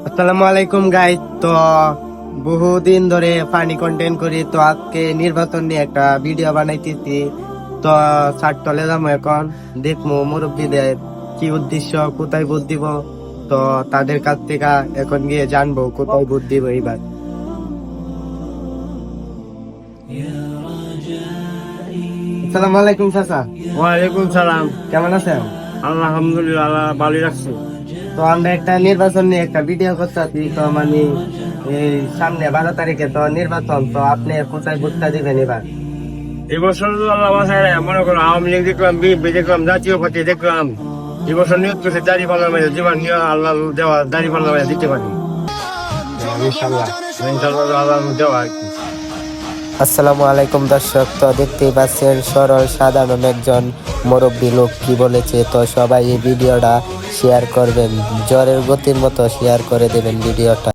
আসসালামু আলাইকুম গাইস। তো বহুদিন ধরে ফানি কন্টেন্ট করি, তো আজকে নির্বাচন নিয়ে একটা ভিডিও বানাইতেছি। তো ছাদ তলে যাবো, এখন দেখবো মুরব্বীদের কি উদ্দেশ্য, কোথায় ভোট দিব। তো তাদের কাছ থেকে এখন গিয়ে জানবো কোথায় ভোট দিব এইবার। আসসালামু আলাইকুম চাচা। ওয়ালাইকুম সালাম। কেমন আছেন? আলহামদুলিল্লাহ, আল্লাহ ভালো রাখছি। তো আমরা একটা নির্বাচন নিয়ে একটা ভিডিও করতেছি। তো মানে এই সামনে 12 তারিখে তো নির্বাচন, তো আপনি কোথায় ভোটটা দিবেন এবার? এবছর তো আল্লাহ বাসায় মনে করো আওয়ামী লীগ দেখলাম, বিএনপি দেখলাম, জাতীয় পার্টি দেখলাম। এবছর নিয়োগ করছে দাঁড়িয়ে পাল্লার মেয়ে জীবন নিয়ে আল্লাহ দেওয়া দাঁড়িয়ে পাল্লার মেয়ে দিতে পারি ইনশাল্লাহ। ইনশাআল্লাহ আল্লাহ দেওয়া আর কি। আসসালামু আলাইকুম দর্শক, তো দেখতেই পাচ্ছেন সরল সাধারণ একজন মুরব্বী লোক কি বলেছে। তো সবাই এই ভিডিওটা শেয়ার করবেন, জ্বরের গতির মতো শেয়ার করে দেবেন ভিডিওটা।